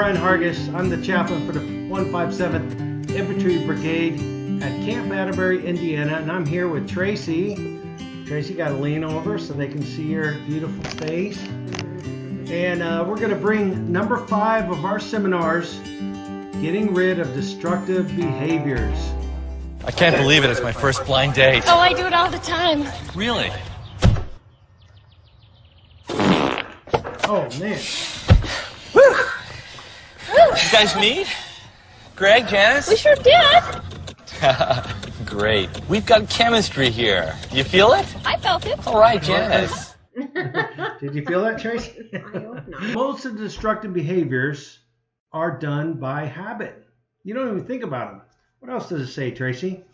Brian Hargis. I'm the chaplain for the 157th Infantry Brigade at Camp Atterbury, Indiana, and I'm here with Tracy. Tracy, got to lean over so they can see your beautiful face. And we're going to bring number 5 of our seminars, Getting Rid of Destructive Behaviors. I can't believe it. It's my first blind date. Oh, I do it all the time. Really? Oh, man. Woo! You guys meet? Greg, Janice? We sure did. Great. We've got chemistry here. You feel it? I felt it. All right, Janice. Did you feel that, Tracy? I hope not. Most of the destructive behaviors are done by habit. You don't even think about them. What else does it say, Tracy?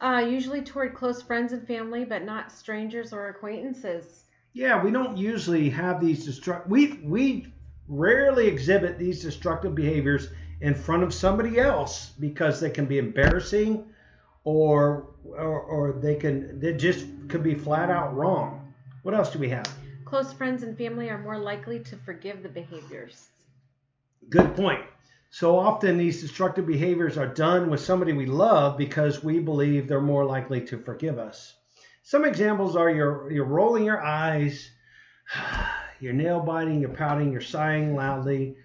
Usually toward close friends and family, but not strangers or acquaintances. Yeah, we don't usually have these we rarely exhibit these destructive behaviors in front of somebody else because they can be embarrassing or they just could be flat out wrong. What else do we have? Close friends and family are more likely to forgive the behaviors. Good point. So often these destructive behaviors are done with somebody we love because we believe they're more likely to forgive us. Some examples are you're rolling your eyes, you're nail biting, you're pouting, you're sighing loudly,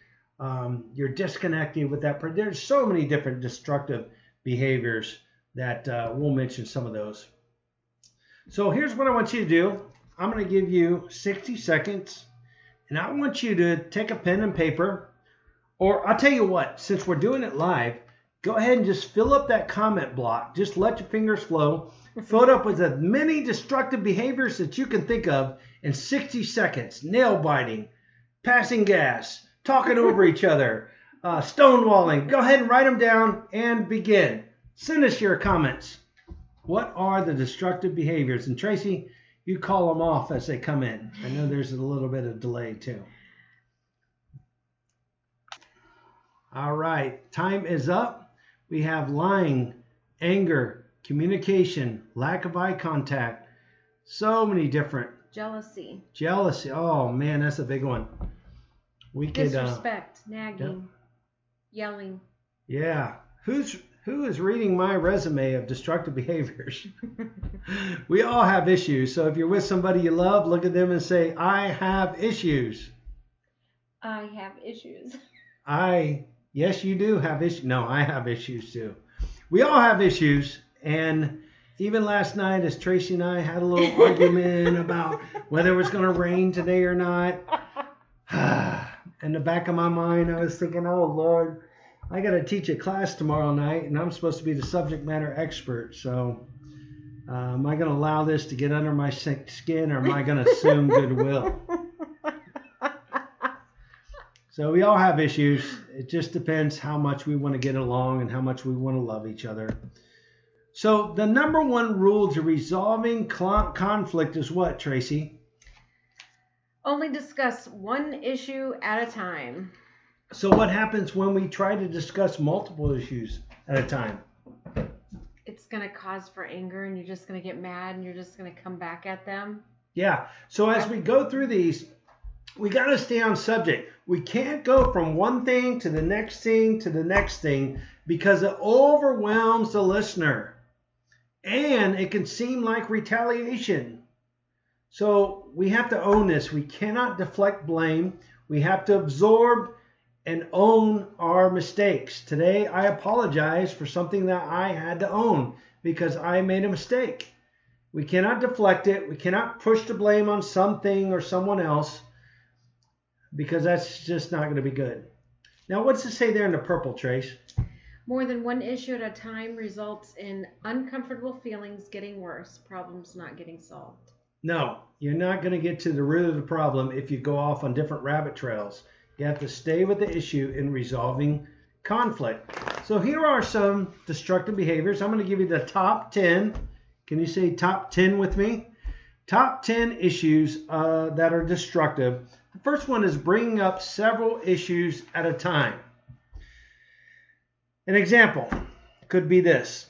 you're disconnected with that. There's so many different destructive behaviors that we'll mention some of those. So here's what I want you to do. I'm going to give you 60 seconds, and I want you to take a pen and paper. Or I'll tell you what, since we're doing it live, go ahead and just fill up that comment block. Just let your fingers flow. Fill it up with as many destructive behaviors that you can think of in 60 seconds. Nail biting, passing gas, talking over each other, stonewalling. Go ahead and write them down and begin. Send us your comments. What are the destructive behaviors? And Tracy, you call them off as they come in. I know there's a little bit of delay too. All right, time is up. We have lying, anger, communication, lack of eye contact, so many different. Jealousy. Oh man, that's a big one. We could disrespect, nagging, yelling. Yeah. Who is reading my resume of destructive behaviors? We all have issues. So if you're with somebody you love, look at them and say, I have issues. I have issues. Yes, you do have issues. No, I have issues too. We all have issues. And even last night, as Tracy and I had a little argument about whether it was going to rain today or not, in the back of my mind, I was thinking, oh, Lord, I got to teach a class tomorrow night, and I'm supposed to be the subject matter expert. So am I going to allow this to get under my skin, or am I going to assume goodwill? So we all have issues. It just depends how much we want to get along and how much we want to love each other. So the number one rule to resolving conflict is what, Tracy? Only discuss one issue at a time. So what happens when we try to discuss multiple issues at a time? It's going to cause for anger, and you're just going to get mad, and you're just going to come back at them. Yeah. So as we go through these, we got to stay on subject. We can't go from one thing to the next thing to the next thing because it overwhelms the listener. And it can seem like retaliation. So we have to own this. We cannot deflect blame. We have to absorb and own our mistakes. Today, I apologize for something that I had to own because I made a mistake. We cannot deflect it. We cannot push the blame on something or someone else because that's just not going to be good. Now, what's it say there in the purple, Trace? More than one issue at a time results in uncomfortable feelings getting worse, problems not getting solved. No, you're not going to get to the root of the problem if you go off on different rabbit trails. You have to stay with the issue in resolving conflict. So here are some destructive behaviors. I'm going to give you the top 10. Can you say top 10 with me? Top 10 issues that are destructive. The first one is bringing up several issues at a time. An example could be this.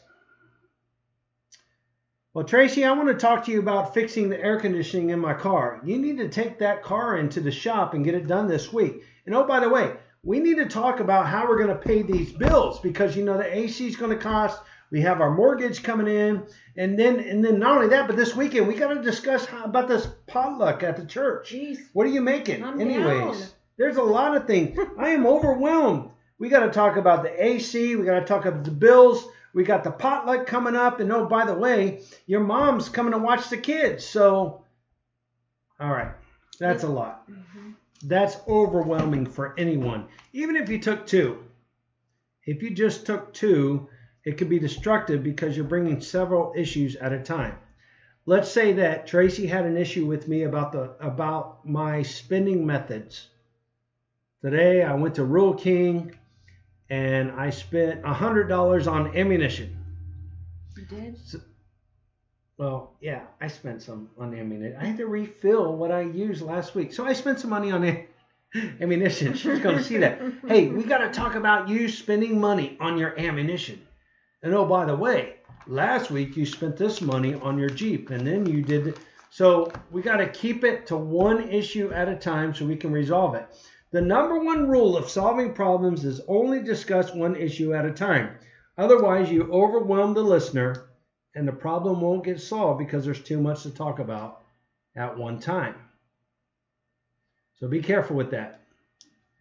Well, Tracy, I want to talk to you about fixing the air conditioning in my car. You need to take that car into the shop and get it done this week. And oh, by the way, we need to talk about how we're going to pay these bills because, the AC is going to cost. We have our mortgage coming in. And then not only that, but this weekend, we got to discuss about this potluck at the church. Jeez. What are you making? I'm Anyways, down. there's a lot of things. I am overwhelmed. We got to talk about the AC. We got to talk about the bills. We got the potluck coming up. And oh, by the way, your mom's coming to watch the kids. So, all right. That's a lot. Mm-hmm. That's overwhelming for anyone. Even if you took 2. If you just took 2, it could be destructive because you're bringing several issues at a time. Let's say that Tracy had an issue with me about my spending methods. Today I went to Rural King and I spent $100 on ammunition. You did? Well, yeah, I spent some on ammunition. I had to refill what I used last week. So I spent some money on ammunition. She's going to see that. Hey, we got to talk about you spending money on your ammunition. And oh, by the way, last week you spent this money on your Jeep. And then you did. So we got to keep it to one issue at a time so we can resolve it. The number one rule of solving problems is only discuss one issue at a time. Otherwise, you overwhelm the listener. And the problem won't get solved because there's too much to talk about at one time. So be careful with that.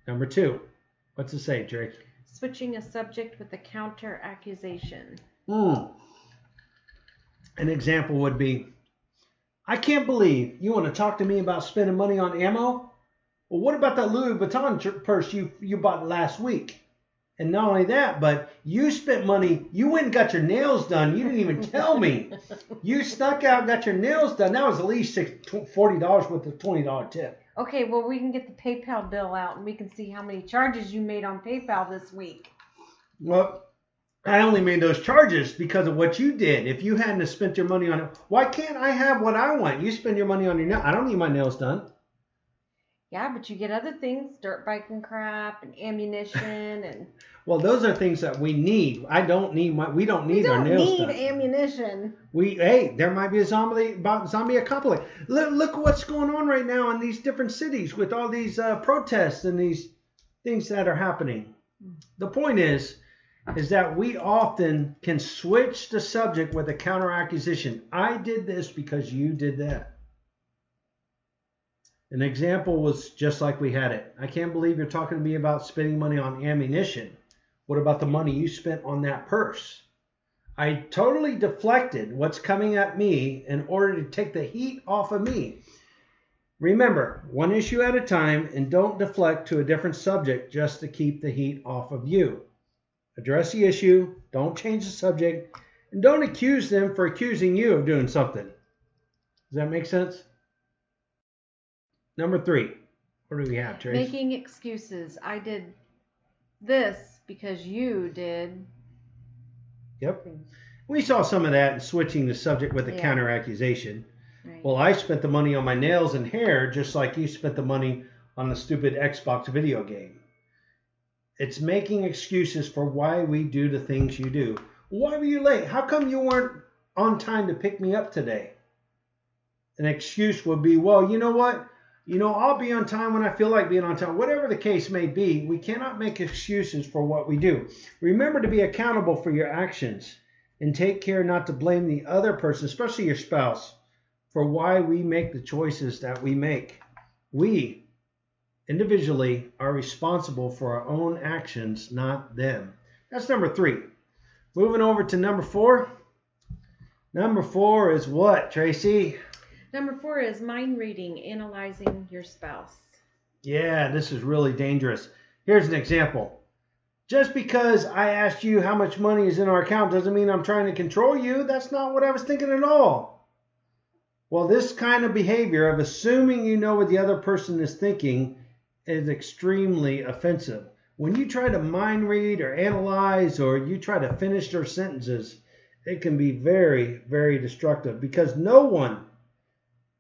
Number 2. What's it say, Drake? Switching a subject with a counter accusation. An example would be, I can't believe you want to talk to me about spending money on ammo? Well, what about that Louis Vuitton purse you bought last week? And not only that, but you spent money. You went and got your nails done. You didn't even tell me. You snuck out and got your nails done. That was at least $40 with a $20 tip. Okay, well, we can get the PayPal bill out and we can see how many charges you made on PayPal this week. Well, I only made those charges because of what you did. If you hadn't have spent your money on it, why can't I have what I want? You spend your money on your nails. I don't need my nails done. Yeah, but you get other things, dirt bike and crap and ammunition and... Well, those are things that we need. We don't need our nails done. We don't need ammunition. There might be a zombie apocalypse. Look what's going on right now in these different cities with all these protests and these things that are happening. The point is that we often can switch the subject with a counter accusation. I did this because you did that. An example was just like we had it. I can't believe you're talking to me about spending money on ammunition. What about the money you spent on that purse? I totally deflected what's coming at me in order to take the heat off of me. Remember, one issue at a time, and don't deflect to a different subject just to keep the heat off of you. Address the issue, don't change the subject, and don't accuse them for accusing you of doing something. Does that make sense? Number 3. What do we have, Trace? Making excuses. I did this because you did. Yep. We saw some of that in switching the subject with a counter accusation. Right. Well, I spent the money on my nails and hair just like you spent the money on the stupid Xbox video game. It's making excuses for why we do the things you do. Why were you late? How come you weren't on time to pick me up today? An excuse would be, well, you know what? I'll be on time when I feel like being on time. Whatever the case may be, we cannot make excuses for what we do. Remember to be accountable for your actions and take care not to blame the other person, especially your spouse, for why we make the choices that we make. We, individually, are responsible for our own actions, not them. That's number 3. Moving over to number 4. Number 4 is what, Tracy? Number 4 is mind reading, analyzing your spouse. Yeah, this is really dangerous. Here's an example. Just because I asked you how much money is in our account doesn't mean I'm trying to control you. That's not what I was thinking at all. Well, this kind of behavior of assuming you know what the other person is thinking is extremely offensive. When you try to mind read or analyze or you try to finish their sentences, it can be very, very destructive because no one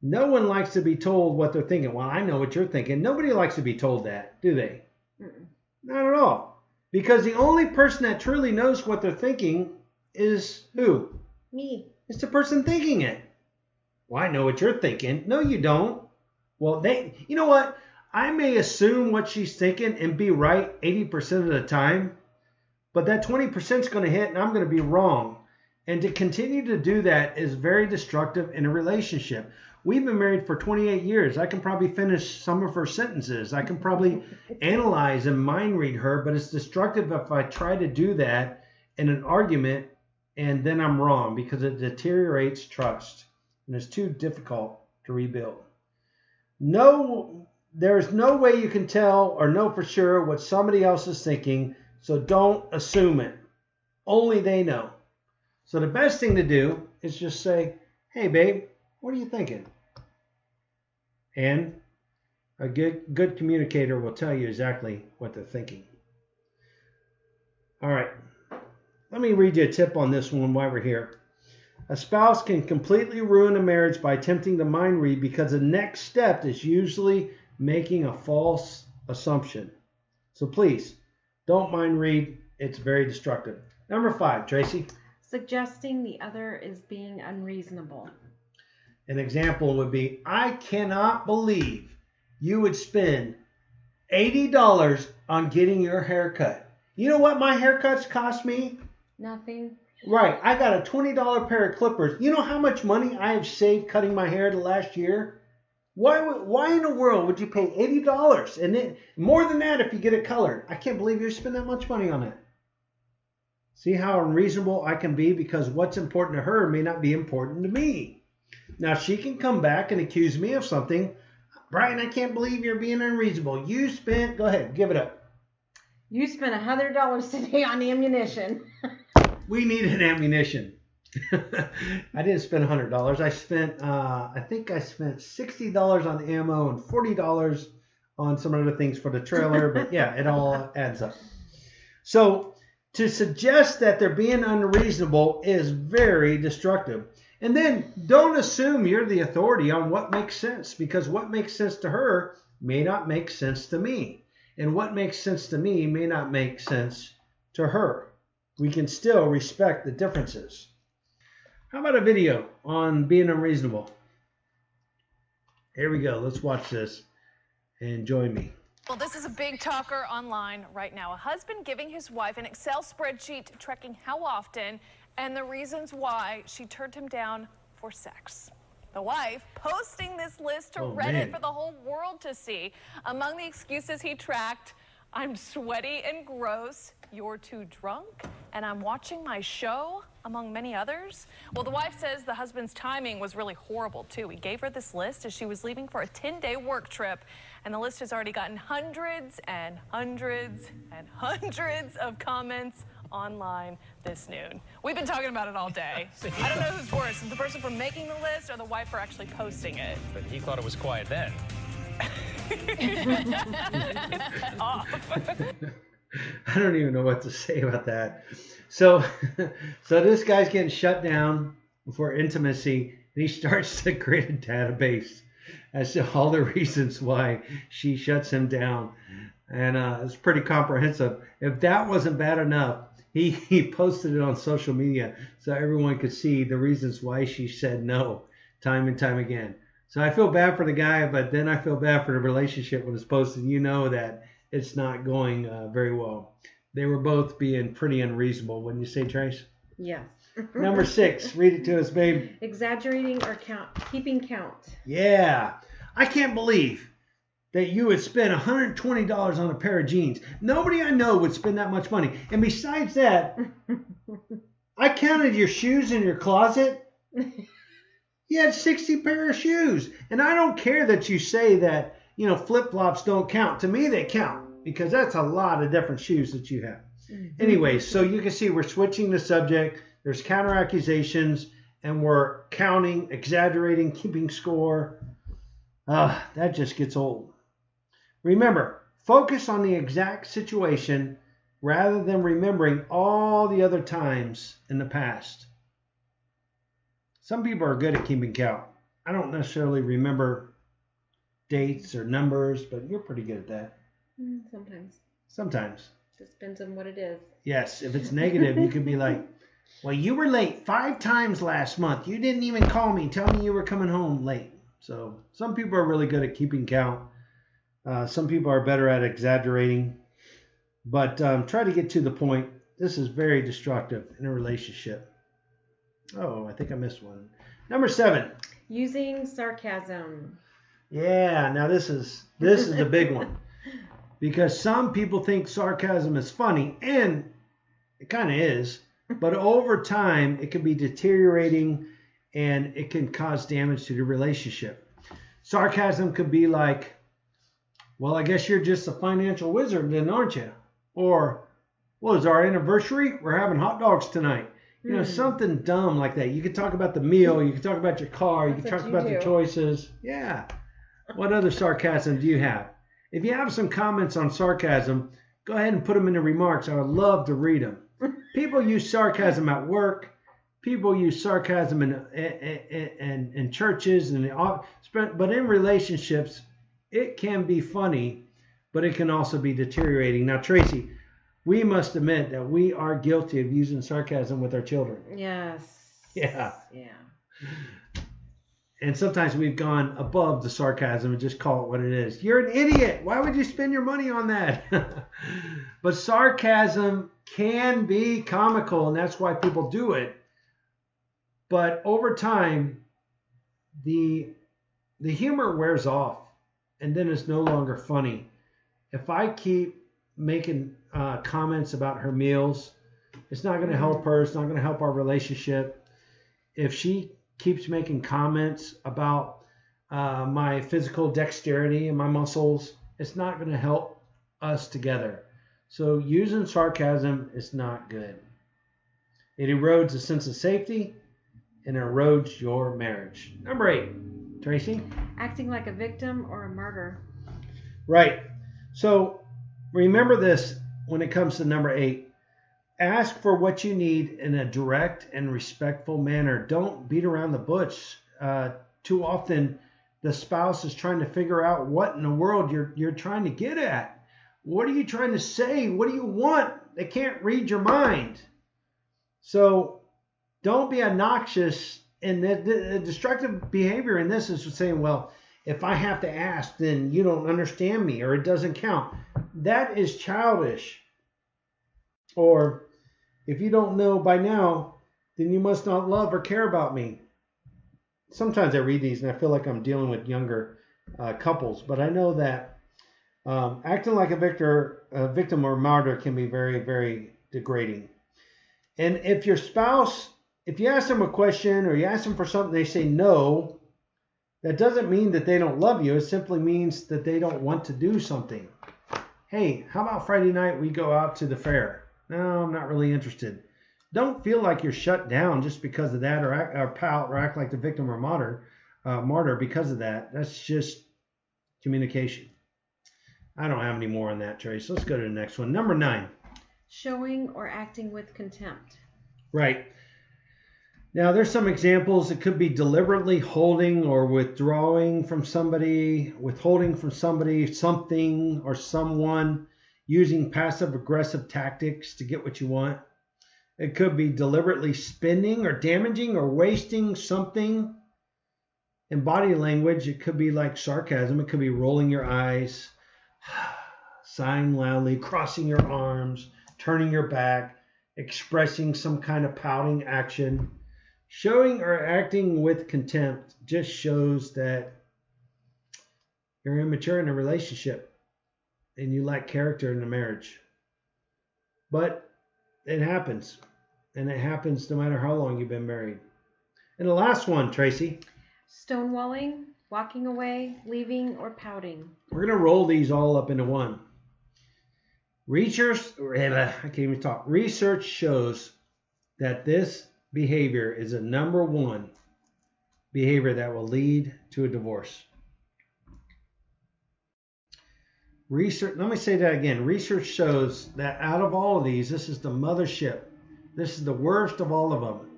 likes to be told what they're thinking. Well, I know what you're thinking. Nobody likes to be told that, do they? Mm-mm. Not at all. Because the only person that truly knows what they're thinking is who? Me. It's the person thinking it. Well, I know what you're thinking. No, you don't. Well, you know what? I may assume what she's thinking and be right 80% of the time, but that 20% is going to hit and I'm going to be wrong. And to continue to do that is very destructive in a relationship. We've been married for 28 years. I can probably finish some of her sentences. I can probably analyze and mind read her, but it's destructive if I try to do that in an argument and then I'm wrong because it deteriorates trust and it's too difficult to rebuild. There's no way you can tell or know for sure what somebody else is thinking, so don't assume it. Only they know. So the best thing to do is just say, hey, babe, what are you thinking? And a good communicator will tell you exactly what they're thinking. All right. Let me read you a tip on this one while we're here. A spouse can completely ruin a marriage by attempting to mind read because the next step is usually making a false assumption. So please, don't mind read. It's very destructive. Number 5, Tracy. Suggesting the other is being unreasonable. An example would be, I cannot believe you would spend $80 on getting your hair cut. You know what my haircuts cost me? Nothing. Right. I got a $20 pair of clippers. You know how much money I have saved cutting my hair the last year? Why in the world would you pay $80? And then more than that if you get it colored. I can't believe you spend that much money on it. See how unreasonable I can be because what's important to her may not be important to me. Now she can come back and accuse me of something. Brian, I can't believe you're being unreasonable. Go ahead, give it up. You spent $100 today on ammunition. We needed ammunition. I didn't spend $100. I think I spent $60 on ammo and $40 on some other things for the trailer. But yeah, it all adds up. So to suggest that they're being unreasonable is very destructive. And then don't assume you're the authority on what makes sense, because what makes sense to her may not make sense to me. And what makes sense to me may not make sense to her. We can still respect the differences. How about a video on being unreasonable? Here we go. Let's watch this and join me. Well, this is a big talker online right now. A husband giving his wife an Excel spreadsheet tracking how often and the reasons why she turned him down for sex. The wife posting this list to Reddit for the whole world to see. Among the excuses he tracked, I'm sweaty and gross, you're too drunk, and I'm watching my show, among many others. Well, the wife says the husband's timing was really horrible, too. He gave her this list as she was leaving for a 10-day work trip, and the list has already gotten hundreds and hundreds and hundreds of comments online this noon. We've been talking about it all day. I don't know who's worse, the person for making the list or the wife for actually posting it. But he thought it was quiet then. It's off. I don't even know what to say about that. So this guy's getting shut down for intimacy, and he starts to create a database as to all the reasons why she shuts him down. And it's pretty comprehensive. If that wasn't bad enough, he posted it on social media so everyone could see the reasons why she said no time and time again. So I feel bad for the guy, but then I feel bad for the relationship when it's posted. You know that it's not going very well. They were both being pretty unreasonable, wouldn't you say, Trace? Yes. Number 6, read it to us, babe. Exaggerating or keeping count. Yeah. I can't believe that you would spend $120 on a pair of jeans. Nobody I know would spend that much money. And besides that, I counted your shoes in your closet. You had 60 pair of shoes. And I don't care that you say that, flip-flops don't count. To me, they count because that's a lot of different shoes that you have. Anyway, so you can see we're switching the subject. There's counter accusations, and we're counting, exaggerating, keeping score. That just gets old. Remember, focus on the exact situation rather than remembering all the other times in the past. Some people are good at keeping count. I don't necessarily remember dates or numbers, but you're pretty good at that. Sometimes. Just depends on what it is. Yes, if it's negative, you could be like, well, you were late 5 times last month. You didn't even call me. Tell me you were coming home late. So some people are really good at keeping count. Some people are better at exaggerating, but try to get to the point. This is very destructive in a relationship. Oh, I think I missed one. Number 7. Using sarcasm. Yeah, now this is the big one. Because some people think sarcasm is funny, and it kind of is, but over time it can be deteriorating and it can cause damage to the relationship. Sarcasm could be like, well, I guess you're just a financial wizard then, aren't you? Or, well, it's our anniversary. We're having hot dogs tonight. You know, something dumb like that. You could talk about the meal. You could talk about your car. You could talk about the choices. Yeah. What other sarcasm do you have? If you have some comments on sarcasm, go ahead and put them in the remarks. I would love to read them. People use sarcasm at work. People use sarcasm in churches, but in relationships, it can be funny, but it can also be deteriorating. Now, Tracy, we must admit that we are guilty of using sarcasm with our children. Yes. Yeah. Yeah. And sometimes we've gone above the sarcasm and just call it what it is. You're an idiot. Why would you spend your money on that? But sarcasm can be comical, and that's why people do it. But over time, the humor wears off, and then it's no longer funny. If I keep making comments about her meals, it's not going to help her. It's not going to help our relationship. If she keeps making comments about my physical dexterity and my muscles, it's not going to help us together. So using sarcasm is not good. It erodes a sense of safety and erodes your marriage. Number 8, Tracy? Acting like a victim or a martyr. Right. So remember this when it comes to number 8. Ask for what you need in a direct and respectful manner. Don't beat around the bush. Too often, the spouse is trying to figure out what in the world you're trying to get at. What are you trying to say? What do you want? They can't read your mind. So don't be obnoxious. And the destructive behavior in this is saying, well, if I have to ask, then you don't understand me or it doesn't count. That is childish. Or if you don't know by now, then you must not love or care about me. Sometimes I read these and I feel like I'm dealing with younger couples, but I know that acting like a victim or martyr can be very, very degrading. And if your spouse, if you ask them a question or you ask them for something, they say no, that doesn't mean that they don't love you. It simply means that they don't want to do something. Hey, how about Friday night we go out to the fair? No, I'm not really interested. Don't feel like you're shut down just because of that, or act like the victim or martyr because of that. That's just communication. I don't have any more on that, Trace. Let's go to the next one. Number 9. Showing or acting with contempt. Right. Now, there's some examples. It could be deliberately holding or withdrawing from somebody, withholding from somebody, something, or someone, using passive-aggressive tactics to get what you want. It could be deliberately spending or damaging or wasting something. In body language, it could be like sarcasm. It could be rolling your eyes, sighing loudly, crossing your arms, turning your back, expressing some kind of pouting action. Showing or acting with contempt just shows that you're immature in a relationship and you lack character in a marriage. But it happens, and it happens no matter how long you've been married. And the last one, Tracy. Stonewalling, walking away, leaving, or pouting. We're going to roll these all up into one. Research shows that this behavior is a number 1 behavior that will lead to a divorce. Let me say that again. Research shows that out of all of these, this is the mothership. This is the worst of all of them.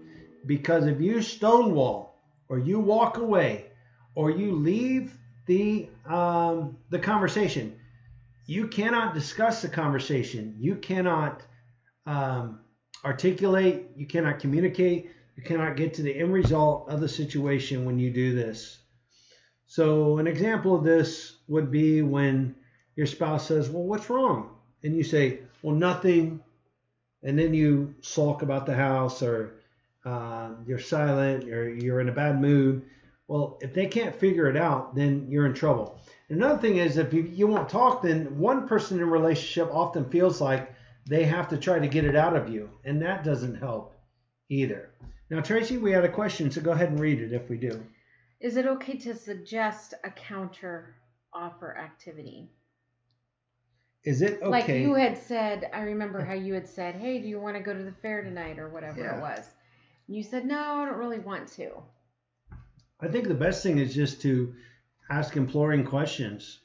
Because if you stonewall, or you walk away, or you leave the conversation, you cannot discuss the conversation. You cannot articulate. You cannot communicate. You cannot get to the end result of the situation when you do this. So an example of this would be when your spouse says, well, what's wrong? And you say, well, nothing. And then you sulk about the house, or you're silent, or you're in a bad mood. Well, if they can't figure it out, then you're in trouble. Another thing is, if you won't talk, then one person in a relationship often feels like they have to try to get it out of you, and that doesn't help either. Now, Tracy, we had a question, so go ahead and read it if we do. Is it okay to suggest a counter offer activity? Is it okay? Like you had said, I remember how you had said, hey, do you want to go to the fair tonight, or whatever it was? And you said, no, I don't really want to. I think the best thing is just to ask imploring questions.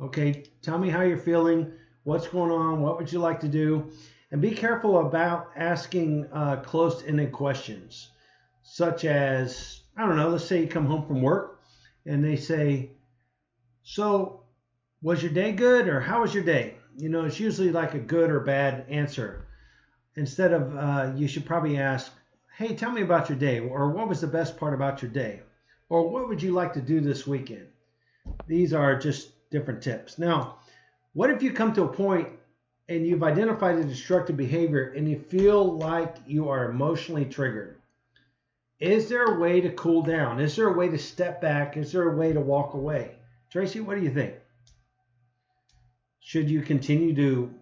Okay, tell me how you're feeling. What's going on? What would you like to do? And be careful about asking close-ended questions, such as, I don't know, let's say you come home from work and they say, so was your day good, or how was your day? You know, it's usually like a good or bad answer. Instead of, you should probably ask, hey, tell me about your day, or what was the best part about your day? Or what would you like to do this weekend? These are just different tips. Now, what if you come to a point and you've identified a destructive behavior and you feel like you are emotionally triggered? Is there a way to cool down? Is there a way to step back? Is there a way to walk away? Tracy, what do you think? Should you continue to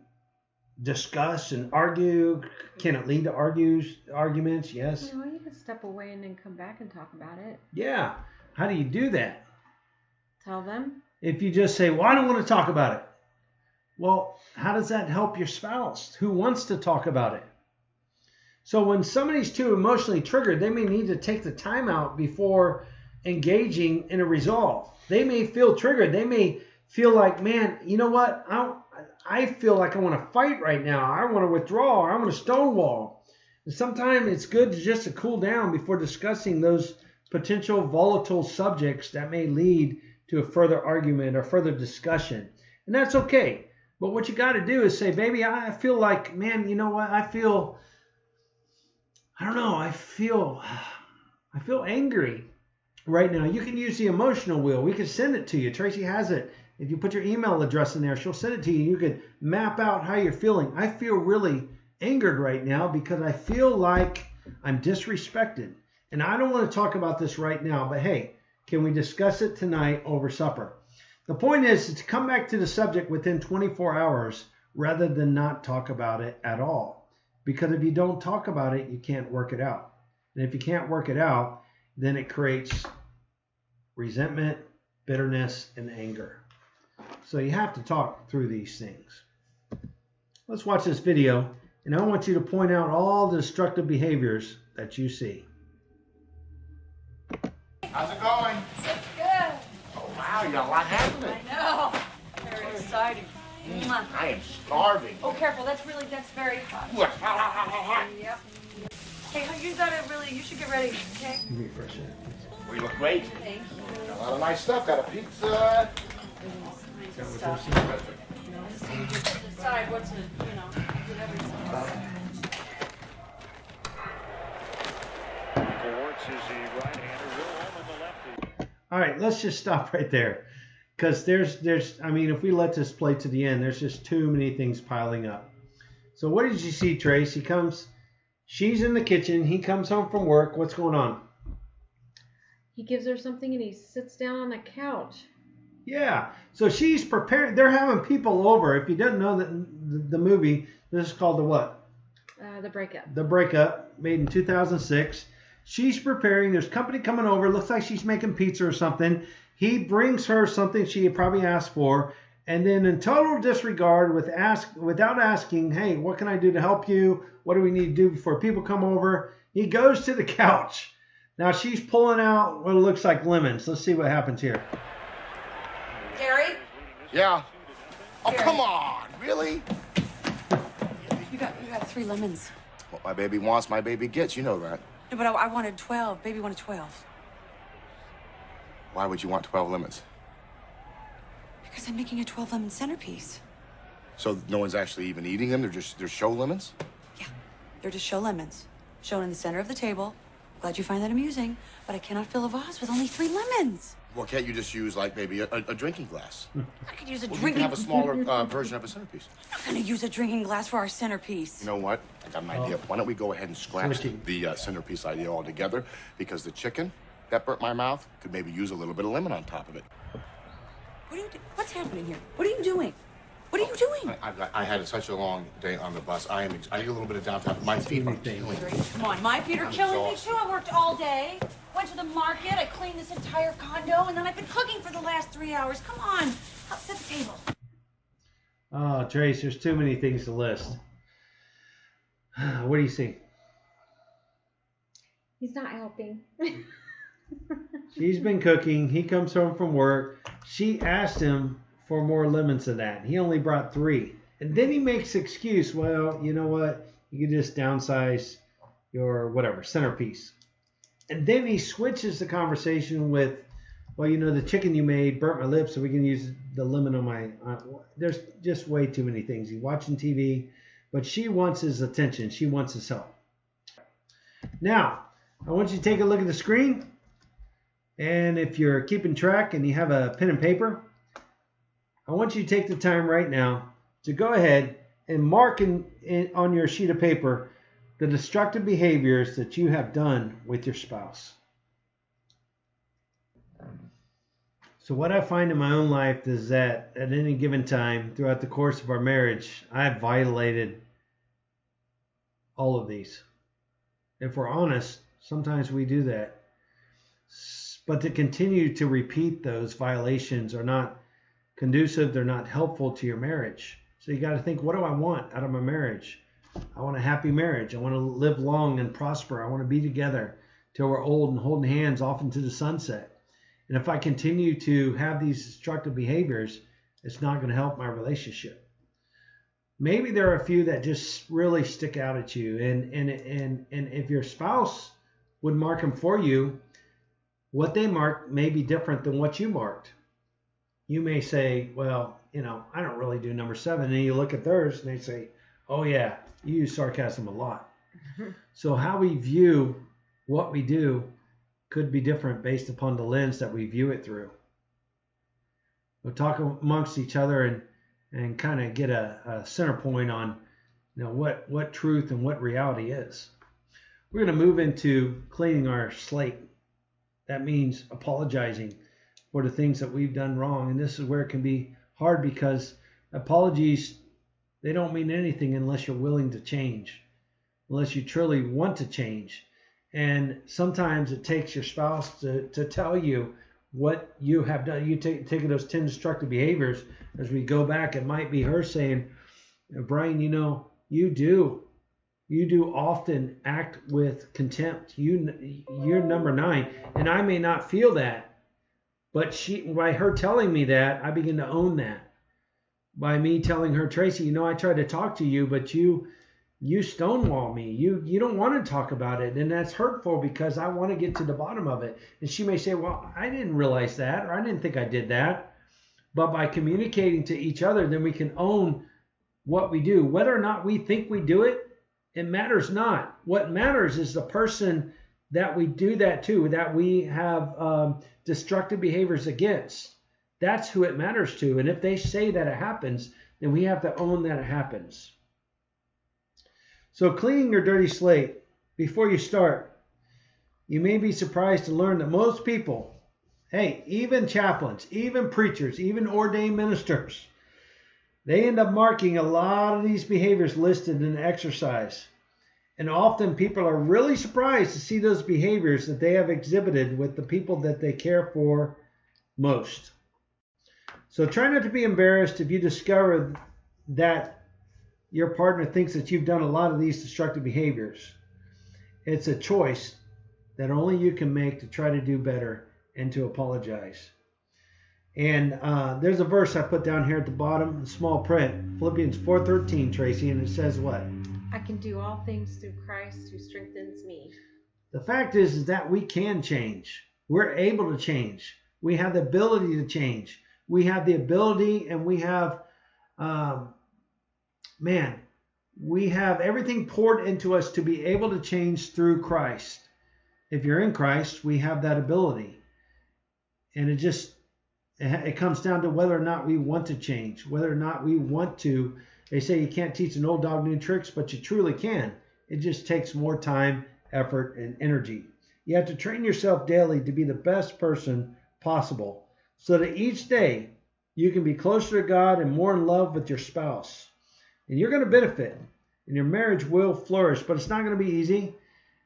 discuss and argue? Can it lead to arguments? Yes. No, you can step away and then come back and talk about it. Yeah. How do you do that? Tell them. If you just say, well, I don't want to talk about it. Well, how does that help your spouse who wants to talk about it? So when somebody's too emotionally triggered, they may need to take the time out before engaging in a resolve. They may feel triggered. They may feel like, man, you know what? I feel like I want to fight right now. I want to withdraw, or I want to stonewall. And sometimes it's good just to cool down before discussing those potential volatile subjects that may lead to a further argument or further discussion. And that's okay. But what you got to do is say, baby, I feel like, man, you know what? I feel angry right now. You can use the emotional wheel. We can send it to you. Tracy has it. If you put your email address in there, she'll send it to you. You can map out how you're feeling. I feel really angered right now because I feel like I'm disrespected. And I don't want to talk about this right now, but hey, can we discuss it tonight over supper? The point is to come back to the subject within 24 hours rather than not talk about it at all. Because if you don't talk about it, you can't work it out. And if you can't work it out, then it creates resentment, bitterness, and anger. So you have to talk through these things. Let's watch this video, and I want you to point out all the destructive behaviors that you see. How's it going? Good. Oh, wow, you got a lot happening. I know. Very exciting. I am starving. Oh, careful. That's very hot. Yep. Hey, you should get ready, okay? Refresh it. Well, you look great. Thank you. Got a lot of nice stuff. Got a pizza. Stuff. So you just decide what to, whatever you want. All right, let's just stop right there. Because if we let this play to the end, there's just too many things piling up. So what did you see, Trace? She's in the kitchen. He comes home from work. What's going on? He gives her something and he sits down on the couch. Yeah. So she's prepared. They're having people over. If you didn't know the movie, this is called the what? The Breakup. The Breakup, made in 2006. She's preparing. There's company coming over. Looks like she's making pizza or something. He brings her something she had probably asked for. And then in total disregard, without asking, hey, what can I do to help you? What do we need to do before people come over? He goes to the couch. Now she's pulling out what looks like lemons. Let's see what happens here. Gary? Yeah. Oh, Here. come on. Really? You got 3 lemons. What my baby wants, my baby gets. You know that. No, but I wanted 12. Baby wanted 12. Why would you want 12 lemons? Because I'm making a 12-lemon centerpiece. So no one's actually even eating them? They're show lemons? Yeah, they're just show lemons. Shown in the center of the table. Glad you find that amusing, but I cannot fill a vase with only 3 lemons. Well, can't you just use, like, maybe a drinking glass? I could use a Well, you drinking... can have a smaller version of a centerpiece. I'm not gonna use a drinking glass for our centerpiece. You know what? I got an idea. Why don't we go ahead and scratch Switching. the centerpiece idea altogether? Because the chicken that burnt my mouth could maybe use a little bit of lemon on top of it. What are you What's happening here? What are you doing? What are you doing? I had such a long day on the bus. I need a little bit of downtime. My feet are killing me. Come on, my feet are killing me too. I worked all day. Went to the market. I cleaned this entire condo, and then I've been cooking for the last 3 hours. Come on, help set the table. Oh, Trace, there's too many things to list. What do you see? He's not helping. She's been cooking. He comes home from work. She asked him for more lemons than that. He only brought 3. And then he makes excuse, well, you know what? You can just downsize your whatever, centerpiece. And then he switches the conversation with, well, you know, the chicken you made burnt my lips, so we can use the lemon on my... there's just way too many things. He's watching TV, but she wants his attention. She wants his help. Now, I want you to take a look at the screen. And if you're keeping track and you have a pen and paper, I want you to take the time right now to go ahead and mark on your sheet of paper the destructive behaviors that you have done with your spouse. So what I find in my own life is that at any given time throughout the course of our marriage, I've violated all of these. If we're honest, sometimes we do that. But to continue to repeat those violations are not conducive, they're not helpful to your marriage. So you got to think, what do I want out of my marriage? I want a happy marriage. I want to live long and prosper. I want to be together till we're old and holding hands off into the sunset. And if I continue to have these destructive behaviors, it's not going to help my relationship. Maybe there are a few that just really stick out at you. And if your spouse would mark them for you, what they marked may be different than what you marked. You may say, well, you know, I don't really do number 7. And you look at theirs and they say, oh yeah, you use sarcasm a lot. Mm-hmm. So how we view what we do could be different based upon the lens that we view it through. We'll talk amongst each other and kind of get a center point on, you know, what truth and what reality is. We're going to move into cleaning our slate. That means apologizing for the things that we've done wrong. And this is where it can be hard because apologies, they don't mean anything unless you're willing to change, unless you truly want to change. And sometimes it takes your spouse to tell you what you have done. You take those 10 destructive behaviors. As we go back, it might be her saying, Brian, you know, you do often act with contempt. You're number 9, and I may not feel that, but by her telling me that, I begin to own that. By me telling her, Tracy, you know, I tried to talk to you, but you stonewall me. You don't want to talk about it, and that's hurtful because I want to get to the bottom of it. And she may say, well, I didn't realize that, or I didn't think I did that. But by communicating to each other, then we can own what we do. Whether or not we think we do it, it matters not. What matters is the person that we do that to, that we have destructive behaviors against. That's who it matters to. And if they say that it happens, then we have to own that it happens. So cleaning your dirty slate, before you start, you may be surprised to learn that most people, hey, even chaplains, even preachers, even ordained ministers, they end up marking a lot of these behaviors listed in the exercise. And often people are really surprised to see those behaviors that they have exhibited with the people that they care for most. So try not to be embarrassed if you discover that your partner thinks that you've done a lot of these destructive behaviors. It's a choice that only you can make to try to do better and to apologize. And there's a verse I put down here at the bottom in small print, Philippians 4:13, Tracy, and it says what? I can do all things through Christ who strengthens me. The fact is that we can change. We're able to change. We have the ability to change. We have the ability, and we have, we have everything poured into us to be able to change through Christ. If you're in Christ, we have that ability. And it comes down to whether or not we want to change, whether or not we want to. They say you can't teach an old dog new tricks, but you truly can. It just takes more time, effort, and energy. You have to train yourself daily to be the best person possible so that each day you can be closer to God and more in love with your spouse. And you're going to benefit, and your marriage will flourish, but it's not going to be easy.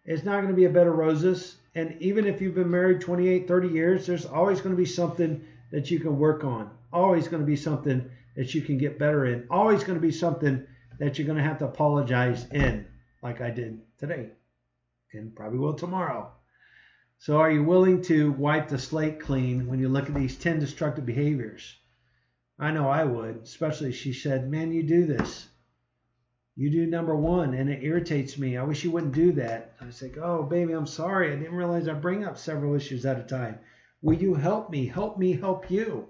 It's not going to be a bed of roses. And even if you've been married 28, 30 years, there's always going to be something that you can work on. Always going to be something that you can get better in. Always going to be something that you're going to have to apologize in, like I did today and probably will tomorrow. So are you willing to wipe the slate clean when you look at these 10 destructive behaviors? I know I would, especially she said, man, you do this. You do number one, and it irritates me. I wish you wouldn't do that. I was like, oh, baby, I'm sorry. I didn't realize I bring up several issues at a time. Will you help me? Help me help you.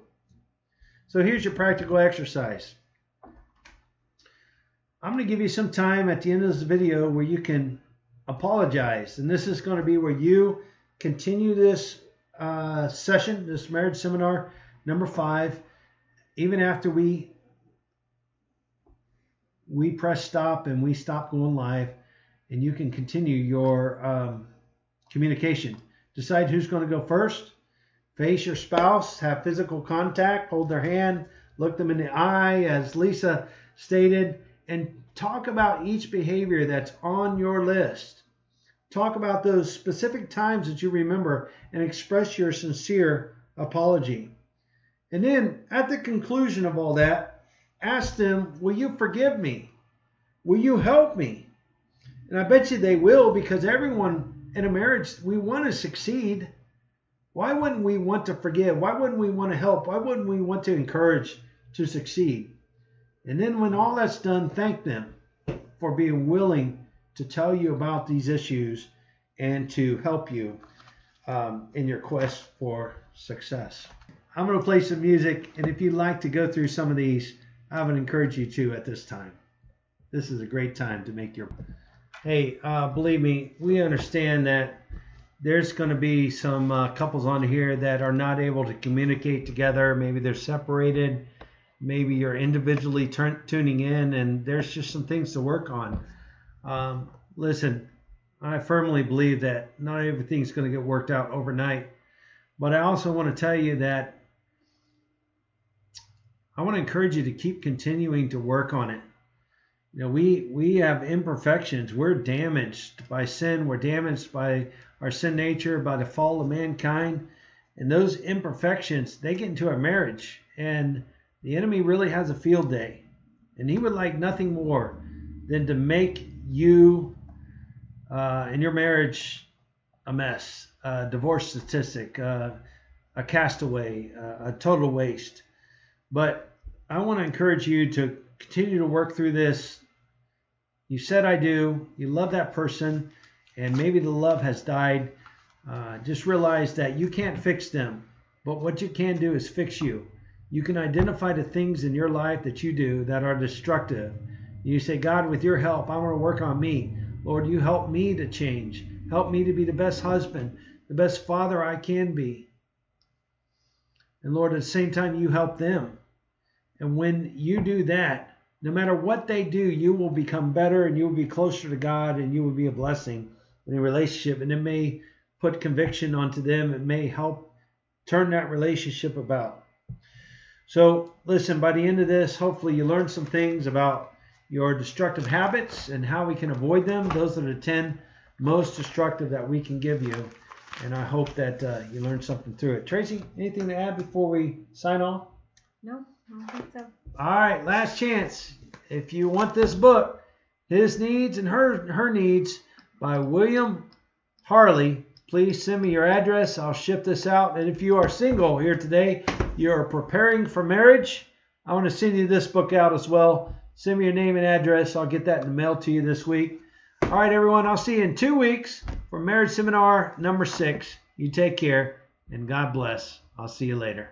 So here's your practical exercise. I'm going to give you some time at the end of this video where you can apologize. And this is going to be where you continue this session, this marriage seminar, number 5, even after we press stop and we stop going live, and you can continue your communication. Decide who's going to go first. Face your spouse, have physical contact, hold their hand, look them in the eye, as Lisa stated, and talk about each behavior that's on your list. Talk about those specific times that you remember and express your sincere apology. And then at the conclusion of all that, ask them, will you forgive me? Will you help me? And I bet you they will, because everyone in a marriage, we want to succeed. Why wouldn't we want to forgive? Why wouldn't we want to help? Why wouldn't we want to encourage to succeed? And then when all that's done, thank them for being willing to tell you about these issues and to help you in your quest for success. I'm going to play some music, and if you'd like to go through some of these, I would encourage you to at this time. This is a great time to make your... Hey, believe me, we understand that there's going to be some couples on here that are not able to communicate together. Maybe they're separated. Maybe you're individually tuning in, and there's just some things to work on. Listen, I firmly believe that not everything's going to get worked out overnight. But I also want to tell you that I want to encourage you to keep continuing to work on it. You know, we have imperfections. We're damaged by sin. We're damaged by our sin nature, by the fall of mankind. And those imperfections, they get into our marriage. And the enemy really has a field day. And he would like nothing more than to make you and your marriage a mess, a divorce statistic, a castaway, a total waste. But I want to encourage you to continue to work through this. You said I do. You love that person, and maybe the love has died. Just realize that you can't fix them, but what you can do is fix you. You can identify the things in your life that you do that are destructive. You say, God, with your help, I want to work on me. Lord, you help me to change. Help me to be the best husband, the best father I can be. And Lord, at the same time, you help them. And when you do that, no matter what they do, you will become better, and you will be closer to God, and you will be a blessing in a relationship. And it may put conviction onto them. It may help turn that relationship about. So listen, by the end of this, hopefully you learned some things about your destructive habits and how we can avoid them. Those are the 10 most destructive that we can give you. And I hope that you learned something through it. Tracy, anything to add before we sign off? No, I don't think so. All right, last chance. If you want this book, His Needs and Her Needs by William Harley, please send me your address. I'll ship this out. And if you are single here today, you're preparing for marriage, I want to send you this book out as well. Send me your name and address. I'll get that in the mail to you this week. All right, everyone. I'll see you in 2 weeks for Marriage Seminar number 6. You take care, and God bless. I'll see you later.